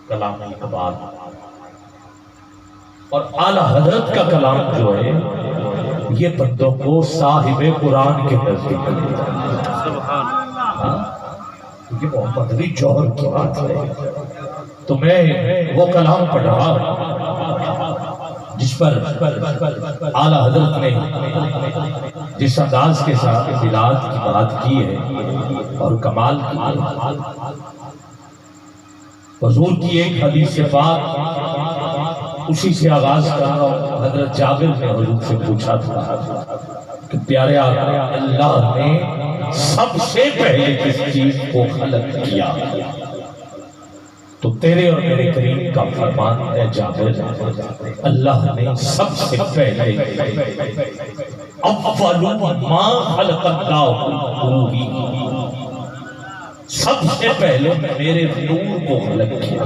کلام اقبال اور اعلیٰ حضرت کا کلام جو ہے یہ بندوں کو صاحب قرآن کے نزدیک یہ محمد علی جوہر کی بات ہے. تو میں وہ کلام پڑھ رہا ہوں جس پر اعلیٰ حضرت نے جس انداز کے ساتھ بلاد کی بات کی ہے اور کمال کی ہے. حضور کی ایک حدیث پاک اسی سے آغاز کر رہا ہوں. حضرت جابر نے حضور سے پوچھا تھا کہ پیارے آقا اللہ نے سب سے پہلے کس چیز کو خلق کیا؟ تو تیرے اور میرے کریم کا فرمان ہے جابر اللہ نے سب سے پہلے اول ما خلق اللہ نوری سب سے پہلے میرے نور کو خلق کیا.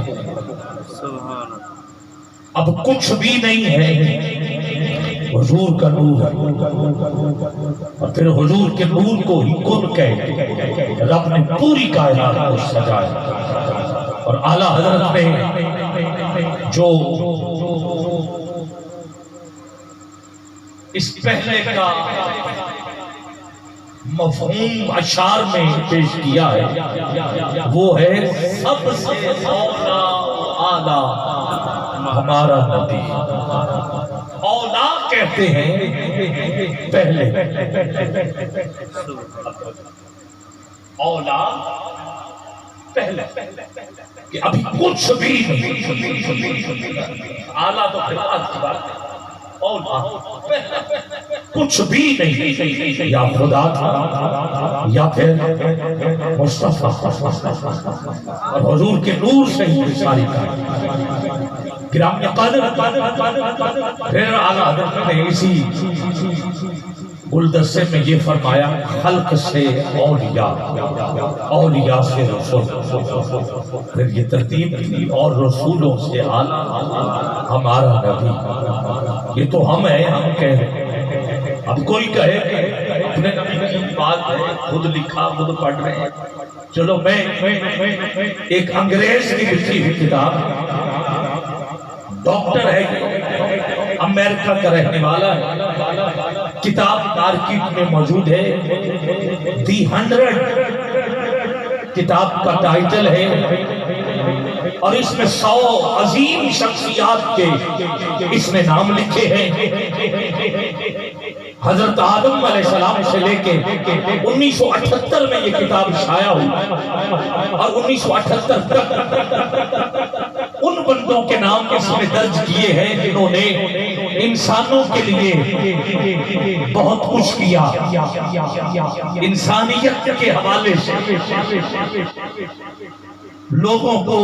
اب کچھ بھی نہیں ہے حضور کا نور ہے اور پھر حضور کے نور کو ہی کن کہہ رب نے پوری کائنات کو سجایا. اور اعلیٰ حضرت نے جو اس پہلے کا مفہوم اشعار میں پیش کیا ہے وہ ہے سب سے اولا اعلیٰ ہمارا نبی. اولا کہتے ہیں پہلے, اولا پہلے کہ ابھی کچھ بھی نہیں. اعلیٰ تو خلاف کی بات ہے, اولا کچھ بھی نہیں. یا خدا تھا یا پھر مصطفیٰ اور حضور کے نور سے ہی ساری کائنات. گرامی قدر پھر اعلیٰ حضرت نے اسی گلدستے میں یہ فرمایا خلق سے اولیاء, اولیاء سے رسول, پھر یہ ترتیب کی اور رسولوں سے اعلیٰ ہمارا نبی. یہ تو ہم ہیں, ہم کہہ رہے ہیں. اب کوئی کہے کہ اپنے نبی کی بات ہے خود لکھا خود پڑھ رہے ہیں. چلو میں ایک انگریز کی لکھی ہوئی کتاب, ڈاکٹر ہے امریکہ کا رہنے والا ہے, کتاب مارکیٹ میں موجود ہے, دی 100 کتاب کا ٹائٹل ہے اور اس میں 100 عظیم شخصیات کے اس نے نام لکھے ہیں. حضرت آدم علیہ السلام سے لے کے 1978 میں یہ کتاب شائع ہوئی اور 1978 تک ان بندوں کے نام اس میں درج کیے ہیں جنہوں نے انسانوں کے لیے بہت کچھ کیا, انسانیت کے حوالے سے لوگوں کو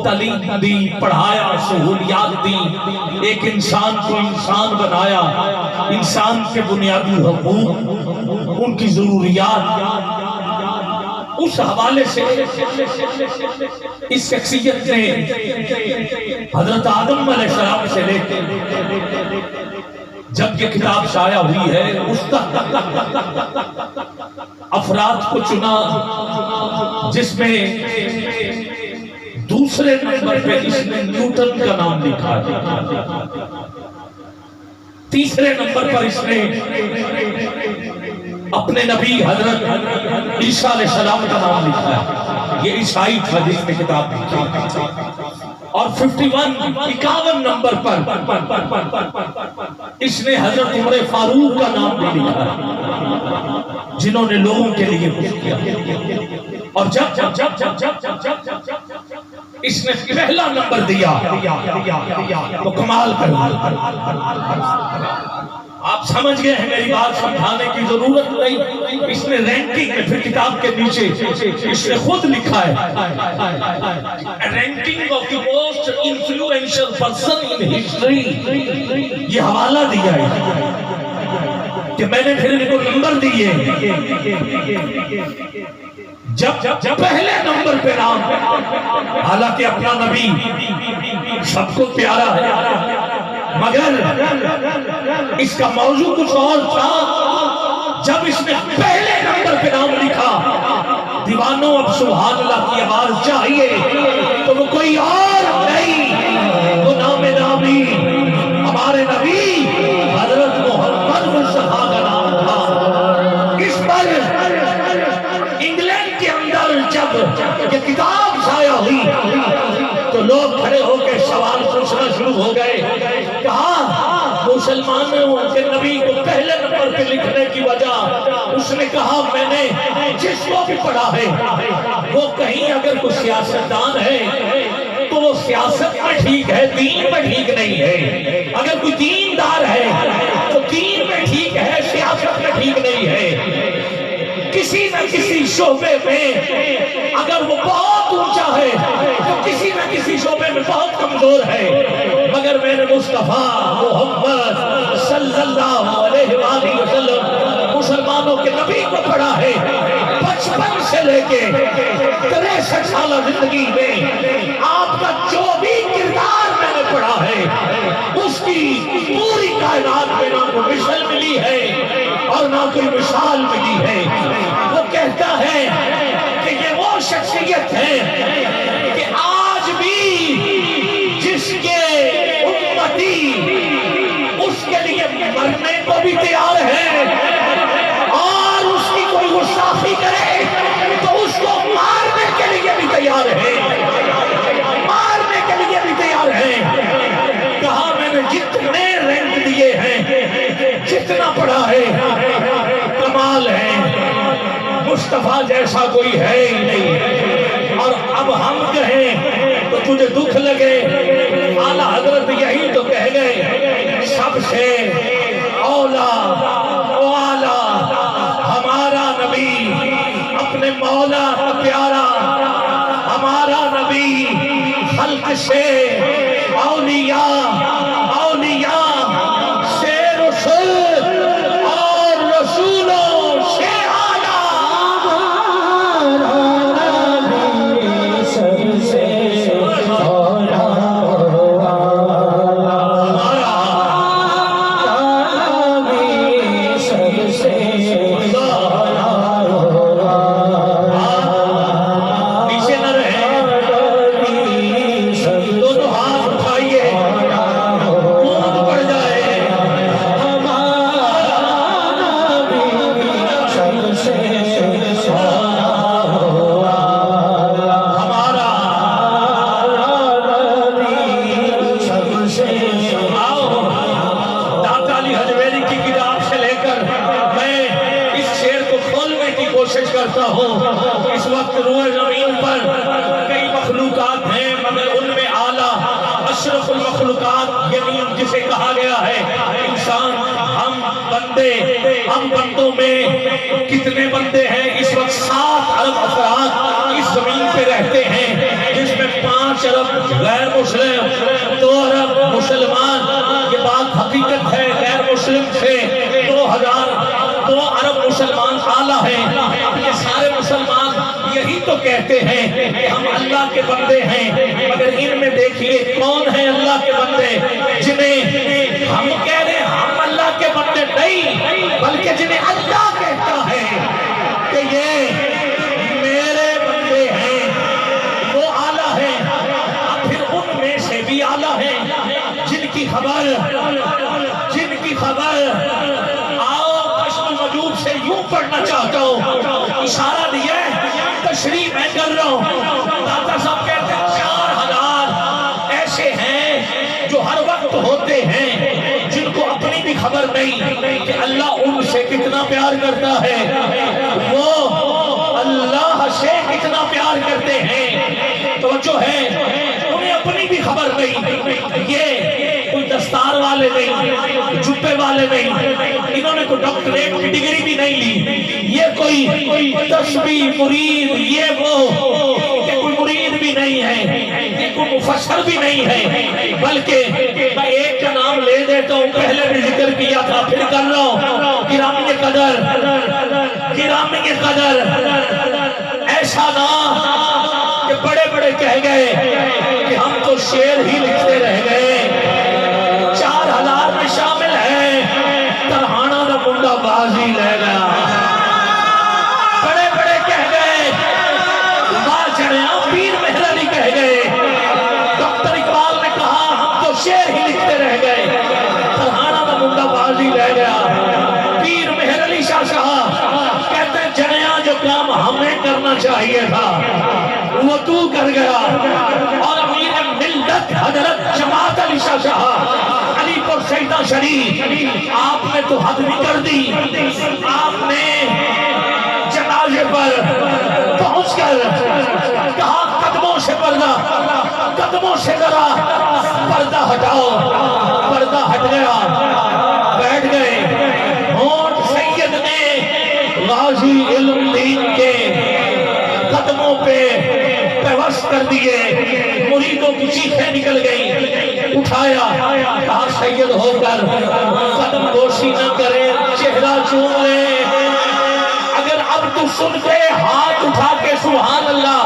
تعلیم دی, پڑھایا, سہولیات دی, ایک انسان کو انسان بنایا, انسان کے بنیادی حقوق, ان کی ضروریات, اس حوالے سے اس شخصیت نے حضرت آدم علیہ السلام سے لے کے جب یہ کتاب شائع ہوئی ہے اس تک افراد کو چنا جس میں دوسرے نمبر پہ اس نے نیوٹن کا نام لکھا ہے, تیسرے نمبر پر اس نے اپنے نبی حضرت عیسیٰ علیہ السلام کا نام لکھا ہے. یہ عیسائی تھا جس نے کتاب لکھی. اور 51 نمبر پر اس نے حضرت عمر فاروق کا نام بھی لکھا ہے جنہوں نے لوگوں کے لیے کچھ کیا. اور جب اس نے پہلا نمبر دیا تو کمال کر آپ سمجھ گئے ہیں, میری بات سمجھانے کی ضرورت نہیں. اس نے رینکنگ میں پھر کتاب کے نیچے اس نے خود لکھا ہے ranking of the most influential person in history. یہ حوالہ دیا ہے کہ میں نے پھر ان کو نمبر دیے. جب پہلے نمبر پہ نام, حالانکہ اپنا نبی سب کو پیارا ہے مگر اس کا موضوع کچھ اور تھا. جب اس نے پہلے نمبر پہ نام لکھا دیوانوں اب سبحان اللہ کی آواز چاہیے تو وہ کوئی اور مسلمانوں کے نبی کو پہلے نمبر پہ لکھنے کی وجہ اس نے کہا میں نے جس کو بھی پڑھا ہے وہ کہیں اگر کوئی سیاستدان ہے تو وہ سیاست میں ٹھیک ہے دین میں ٹھیک نہیں ہے، اگر کوئی دیندار ہے تو دین میں ٹھیک ہے سیاست میں ٹھیک نہیں ہے، کسی نہ کسی شعبے میں اگر وہ بہت اونچا ہے تو کسی نہ کسی شعبے میں بہت کمزور ہے، مگر میں نے مصطفیٰ محمد صلی اللہ علیہ وآلہ وسلم مسلمانوں کے نبی کو پڑھا ہے، بچپن سے لے کے 63 سالہ زندگی میں آپ کا جو بھی کردار میں نے پڑھا ہے اس کی پوری کائنات میں نہ کوئی مثل ملی ہے اور نہ کوئی مثال ملی ہے۔ وہ کہتا ہے کہ یہ وہ شخصیت ہے کہ آج بھی جس کے امتی اس کے لیے مرنے کو بھی تیار ہے اور اس کی کوئی گستاخی کرے تو اس کو مارنے کے لیے بھی تیار ہے، مارنے کے لیے بھی تیار ہے۔ کہا میں نے جتنے رینک دیے ہیں جتنا پڑھا ہے کمال ہے، مصطفیٰ جیسا کوئی ہے ہی نہیں۔ اور اب ہم کہیں تو تجھے دکھ لگے، اعلیٰ حضرت یہی تو کہہ گئے سب سے اولا و اعلیٰ ہمارا نبی، اپنے مولا کا پیارا ہمارا نبی، خلق سے اولیاء سے رسول اور رسولوں سے کرتا ہوں۔ اس وقت روئے زمین پر کئی مخلوقات ہیں مگر ان میں اعلیٰ اشرف المخلوقات یعنی جسے کہا گیا ہے انسان، ہم بندے، ہم بندوں میں کتنے بندے ہیں؟ اس وقت 7 ارب افراد اس زمین پہ رہتے ہیں، جس میں 5 ارب غیر مسلم، 2 ارب مسلمان۔ یہ بات حقیقت ہے، غیر مسلم سے 2 ارب مسلمان اعلیٰ ہیں۔ یہ سارے مسلمان یہی تو کہتے ہیں کہ ہم اللہ کے بندے ہیں، مگر ان میں دیکھیے کون ہیں اللہ کے بندے جنہیں ہم کہہ رہے ہیں ہم اللہ کے بندے نہیں، بلکہ جنہیں اللہ کہتا ہے کہ یہ میرے بندے ہیں، وہ اعلیٰ ہیں۔ اب پھر ان میں سے بھی اعلیٰ ہیں جن کی خبر سے یوں پڑھنا چاہتا ہوں، اشارہ دیا تشریح میں کر رہا ہوں۔ داتا صاحب کہتے ہیں 4000 ایسے ہیں جو ہر وقت ہوتے ہیں جن کو اپنی بھی خبر نہیں کہ اللہ ان سے کتنا پیار کرتا ہے، وہ اللہ سے کتنا پیار کرتے ہیں۔ توجہ ہے، انہیں اپنی بھی خبر نہیں، یہ کوئی دستار والے نہیں، جبے والے نہیں، انہوں نے کوئی ڈاکٹریٹ کی ڈگری بھی نہیں لی، یہ کوئی تسبیح مرید یہ وہ کوئی مرید بھی نہیں ہے، یہ کوئی مفسر بھی نہیں ہے، بلکہ میں ایک کا نام لے دیتا ہوں، پہلے بھی ذکر کیا تھا پھر کر رہا ہوں، گرامی قدر ایسا نام کہ بڑے بڑے کہہ گئے کہ ہم تو شعر ہی لکھتے رہ گئے، 4000 میں شامل ہے ترہانا دا منڈا بازی لے گیا، بڑے بڑے کہہ گئے، بار چڑھیاں پیر مہر علی کہہ گئے، ڈاکٹر اقبال نے کہا ہم تو شعر ہی لکھتے رہ گئے، ترہانا دا منڈا بازی لے گیا، پیر مہر علی شاہ صاحب کہتے ہیں جڑیاں جو کام ہمیں کرنا چاہیے تھا وہ تو کر گیا، اور امیر ملت حضرت جماعت علی شاہ صاحب علی پور شہید مدینہ شریف آپ نے تو حد بھی کر دی. آپ نے جنازے پر پہنچ کر کہا قدموں سے پردہ، قدموں سے ذرا پردہ ہٹاؤ. پردہ ہٹ گیا، بیٹھ گئے. ہونٹ سید نے غازی علم دین کے قدموں پہ پیوست کر دیے. مریدوں کی چیخیں نکل گئی. اٹھایا، کہا سید ہو کر قدم بوسی نہ کرے، چہرہ چوم لے. اگر اب تو سن کے ہاتھ اٹھا کے سبحان اللہ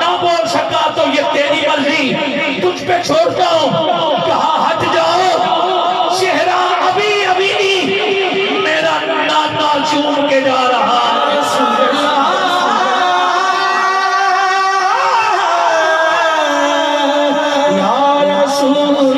نہ بول سکا تو یہ تیری مرضی، تجھ پہ چھوڑتا ہوں. کہا ہٹ جاؤ، چہرہ ابھی ابھی میرا نانا چوم کے جا رہا. یا رسول